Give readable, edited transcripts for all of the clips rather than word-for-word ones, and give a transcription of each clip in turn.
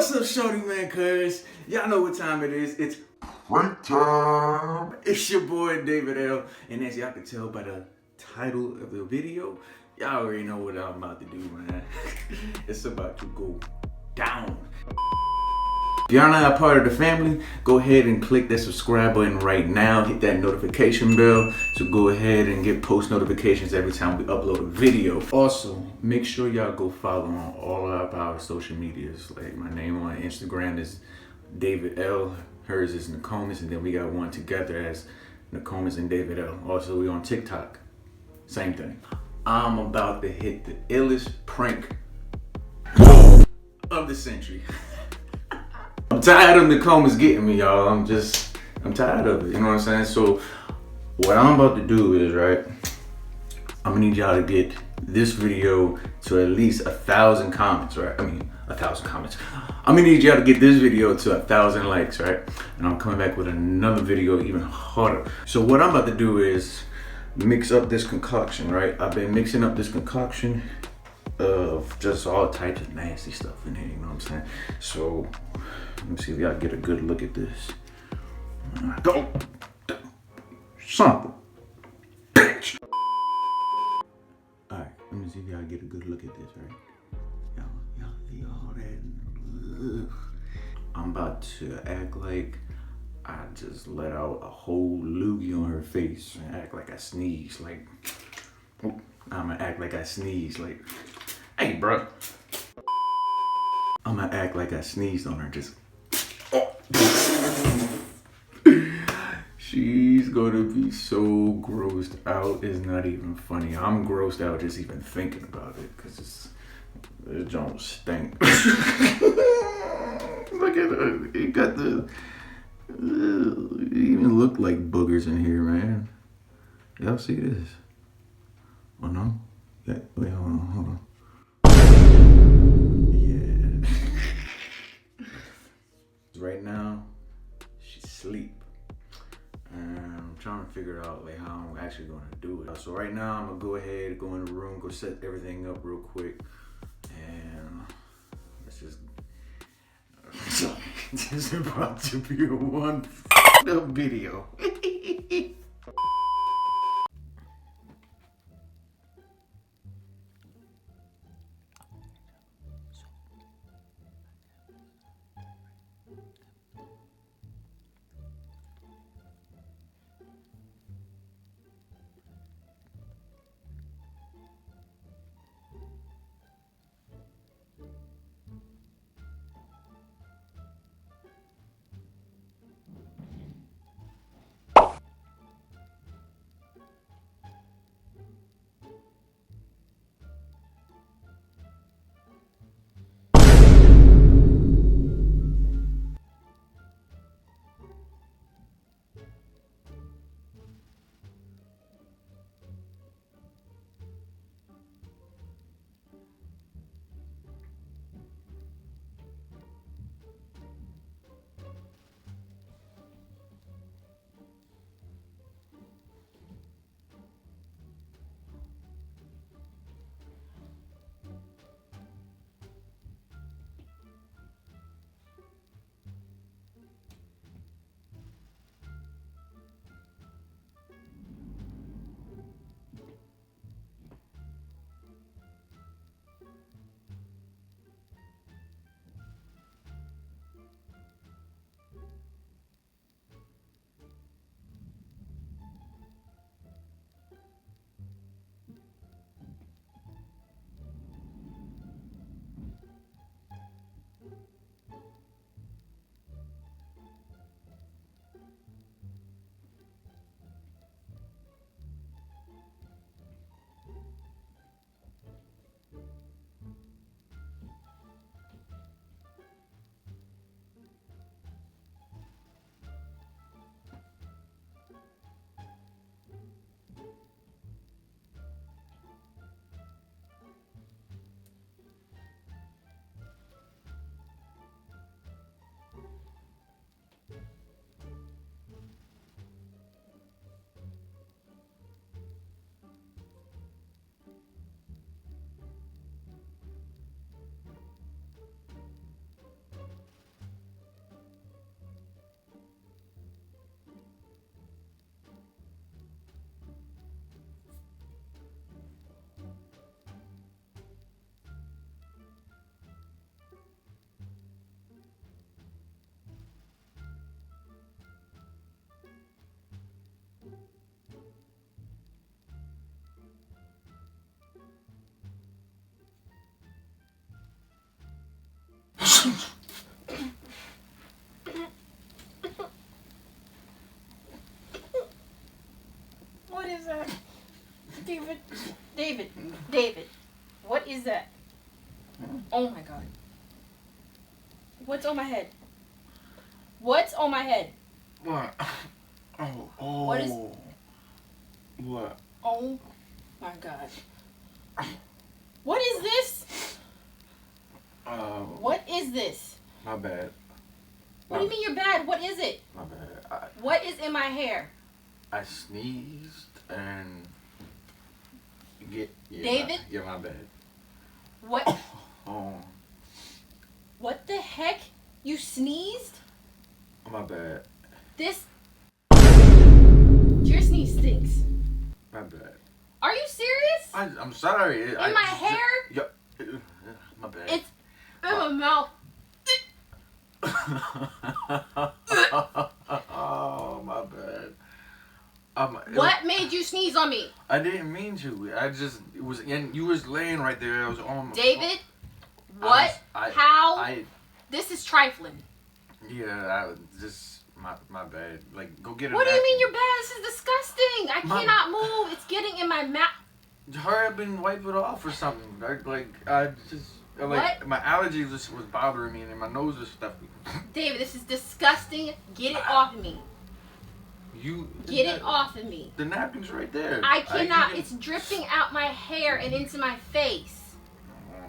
What's up, shorty man, cuz? Y'all know what time it is. It's prank time. It's your boy, David L. And as y'all can tell by the title of the video, y'all already know what I'm about to do, man. It's about to go down. If y'all not a part of the family, go ahead and click that subscribe button right now. Hit that notification bell to go ahead and get post notifications every time we upload a video. Also, make sure y'all go follow on all of our social medias. Like my name on Instagram is David L. Hers is Nokomis, and then we got one together as Nokomis and David L. Also, we on TikTok. Same thing. I'm about to hit the illest prank of the century. I'm tired of Nokomis getting me, y'all. I'm tired of it, you know what I'm saying? So what I'm about to do is, right, I'm gonna need y'all to get this video to at least 1,000 comments, right? 1,000 comments. I'm gonna need y'all to get this video to 1,000 likes, right? And I'm coming back with another video even harder. So what I'm about to do is mix up this concoction, right? I've been mixing up this concoction of just all types of nasty stuff in here, you know what I'm saying? So let me see if y'all get a good look at this. Go! Son of a bitch! Alright, let me see if y'all get a good look at this, right? Y'all see all that? Ugh. I'm about to act like I just let out a whole loogie on her face and act like I sneezed, like, oh, I'm gonna act like I sneezed, like, hey, bro. I'm gonna act like I sneezed on her, just, oh. She's gonna be so grossed out, it's not even funny. I'm grossed out just even thinking about it, cause it don't stink. Look at her, it got the, it even look like boogers in here, man. Y'all see this? Oh no? Yeah, wait, hold on. Yeah. Right now, she's asleep. And I'm trying to figure out like how I'm actually gonna do it. So right now, I'm gonna go ahead, go in the room, go set everything up real quick. And let's just, this is about to be a one up video. that? David. David. David. What is that? Oh my god. What's on my head? What's on my head? What? Oh. What is... What? Oh my god. What is this? What is this? My bad. What do you mean you're bad? What is it? My bad. What is in my hair? I sneezed and... David? Yeah, my bad. What? Oh. What the heck? You sneezed? My bad. This... Your sneeze stinks. My bad. Are you serious? I'm sorry. In my hair? Yeah. My bad. It's in my mouth. Oh, my bad. What made you sneeze on me? I didn't mean to. It was, and you was laying right there. I was on my David, what? How? This is trifling. Yeah, my bad. Like, go get it. What do you mean you're bad? This is disgusting. I cannot move. It's getting in my mouth. Hurry up and wipe it off or something. My allergies was bothering me, and my nose was stuffy. David, this is disgusting. Get it off of me. Get it off of me. The napkin's right there. I cannot. It's dripping out my hair and into my face.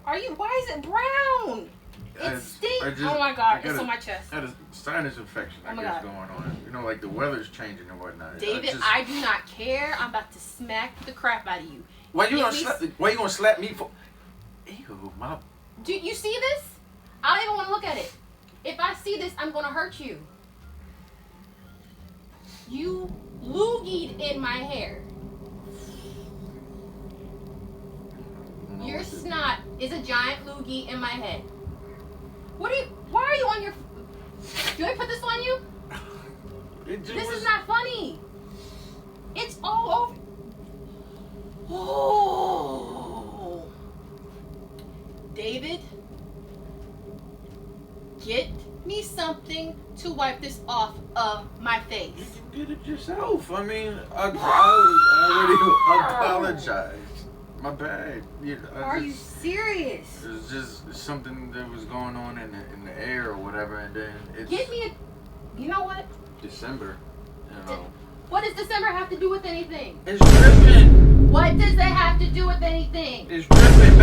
Why is it brown? It stinks. Oh my god, it's on my chest. I had a sinus infection, I guess, going on. You know, like the weather's changing and whatnot. David, I do not care. I'm about to smack the crap out of you. Why you gonna slap me for? Ew, my. Do you see this? I don't even want to look at it. If I see this, I'm gonna hurt you. You loogied in my hair. Your snot is a giant loogie in my head. Why are you on your... Do I put this on you? This is not funny. It's all over. Oh. David, get me something to wipe this off of my face. You can get it yourself. I mean, I already apologized. My bad. Are you serious? It was just something that was going on in the air or whatever, and then it's... Get me you know what? December. You know. What does December have to do with anything? It's dripping. What does that have to do with anything? It's dripping.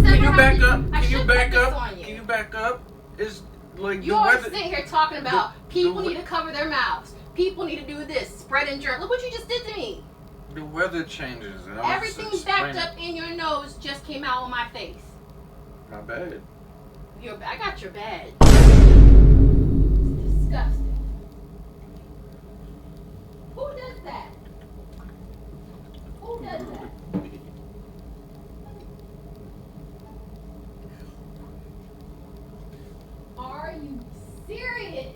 Can you back up? Can you back up? Can you back up? It's like you are sitting here talking about people need to cover their mouths. People need to do this. Spreading germs. Look what you just did to me. The weather changes. And everything backed up in your nose just came out on my face. My bad. I got your bad. It's disgusting. Who does that? Who does that? Are you serious?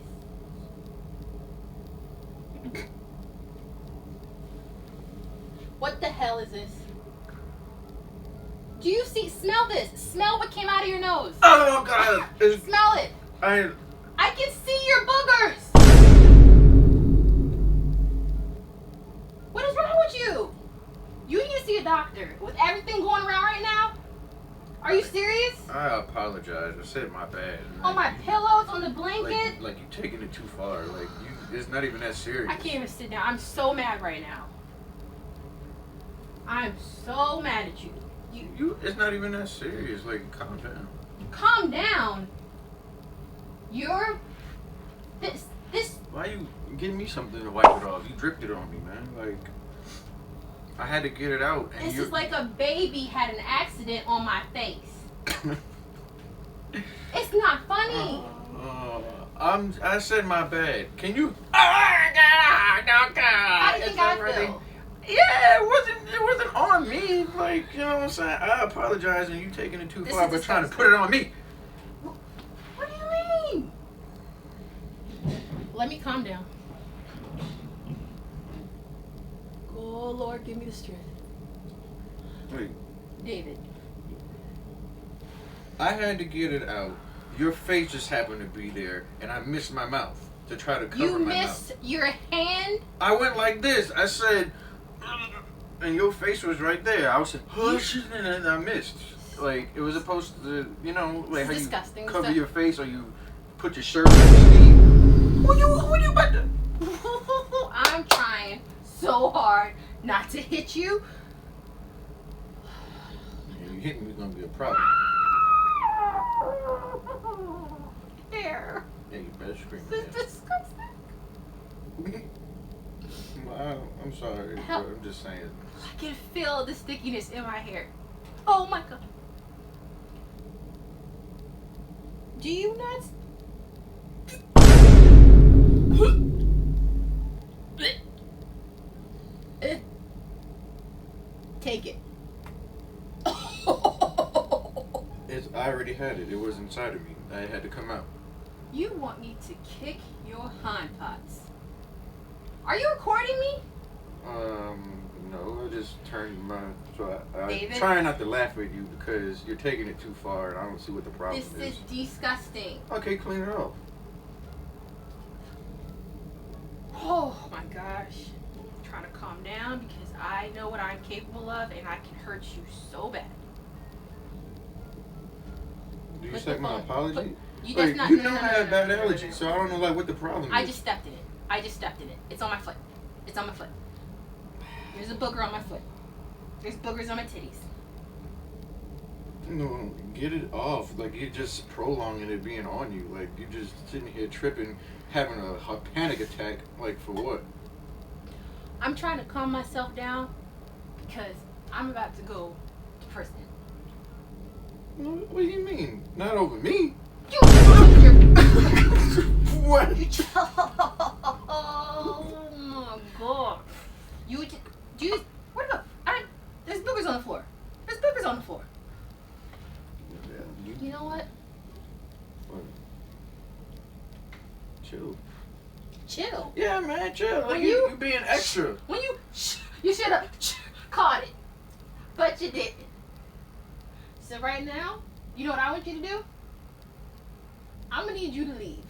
What the hell is this? Do you smell this? Smell what came out of your nose. Oh god. Smell it. I can see your boogers. What is wrong with you? You need to see a doctor. With everything going around right now? Are you serious? I apologize. I said my bad. On my pillows, on the blanket? Like you're taking it too far. It's not even that serious. I can't even sit down. I'm so mad right now. I'm so mad at you. It's not even that serious. Like, calm down. Calm down? This. Why you give me something to wipe it off? You dripped it on me, man. Like, I had to get it out. And this is like a baby had an accident on my face. It's not funny. I said my bad. Can you? How do you think I feel? Yeah, it wasn't on me. Like, you know what I'm saying? I apologize, and you taking it too far, but trying to put it on me. What do you mean? Let me calm down. Oh Lord, give me the strength. Wait. David. I had to get it out. Your face just happened to be there, and I missed my mouth to try to cover my mouth. You missed your hand? I went like this. I said, and your face was right there. I was like, hush, and then I missed. Like, it was supposed to, you know, like how disgusting. you cover your face or you put your shirt on your sleeve. What you about to? I'm trying so hard not to hit you. Yeah, you hit me, it's gonna be a problem. There. Yeah, you better scream. This is disgusting. I'm sorry, but Help. I'm just saying. I can feel the stickiness in my hair. Oh my god. Do you not? Take it. I already had it. It was inside of me. I had to come out. You want me to kick your hindparts? Are you recording me? No, I just turned my. So I'm David? trying not to laugh at you because you're taking it too far, and I don't see what the problem This is disgusting. Okay, clean it off. Oh my gosh. I'm trying to calm down because I know what I'm capable of and I can hurt you so bad. Do you Put accept the my phone- apology? You Like, that's not. you no, know no, I no, have no, bad no, no, no, allergies, no. so I don't know like what the problem I is. just stepped in it. I just stepped in it. It's on my foot. It's on my foot. There's a booger on my foot. There's boogers on my titties. No, get it off. Like, you're just prolonging it being on you. Like, you're just sitting here tripping, having a panic attack. Like, for what? I'm trying to calm myself down because I'm about to go to prison. What do you mean? Not over me? You lost your. What? Oh my god. You what about there's boogers on the floor. There's boogers on the floor. Yeah, You know what? what? Chill. Chill. Yeah, man, chill. Like, When you you being extra. When you should have caught it. But you didn't. So right now, you know what I want you to do? I'm gonna need you to leave.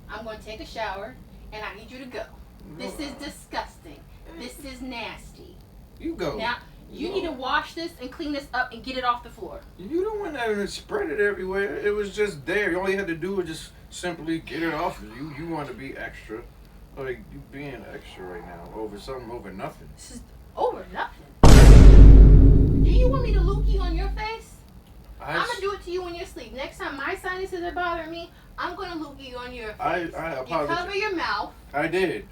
I'm gonna take a shower and I need you to go. This is disgusting. This is nasty. You go. Now you need to wash this and clean this up and get it off the floor. You don't want to spread it everywhere. It was just there. All you had to do was just simply get it off of you. You want to be extra. Like, you being extra right now over something over nothing. This is over nothing. Do you want me to lookie on your face? I'm gonna do it to you when you're asleep. Next time my sinuses are bothering me, I'm gonna lookie on your face. I You apologize. cover your mouth. I did.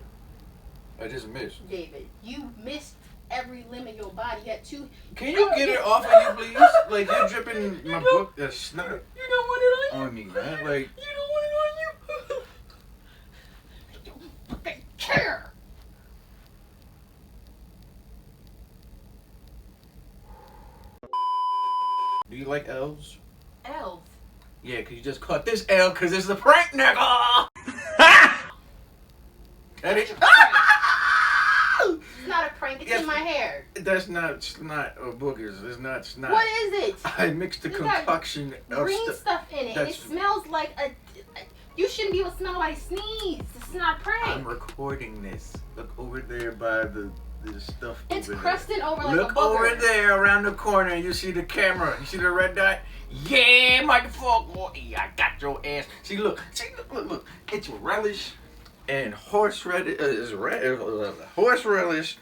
I just missed. David, you missed every limb of your body. You had two. Can you get it off of you, please? Like, you're dripping my book. That's snot You don't want it on you. on me, man. Like, You don't want it on you. I don't fucking care. do you like elves? Elves. Yeah, cause you just caught this L, cause it's a prank, nigga. That is. It's not a prank. It's in my hair. That's not snot or boogers. It's not snot. What is it? I mixed a You got concoction of Green stuff. stuff in it. And it smells like a. You shouldn't be able to smell like sneeze. It's not a prank. I'm recording this. Look over there by the stuff. It's over crusted there. over like Look a booger. over there around the corner. You see the camera. You see the red dot? Yeah, motherfucker. Yeah, I got your ass. See, look. Look. It's relish and horseradish. Horseradish.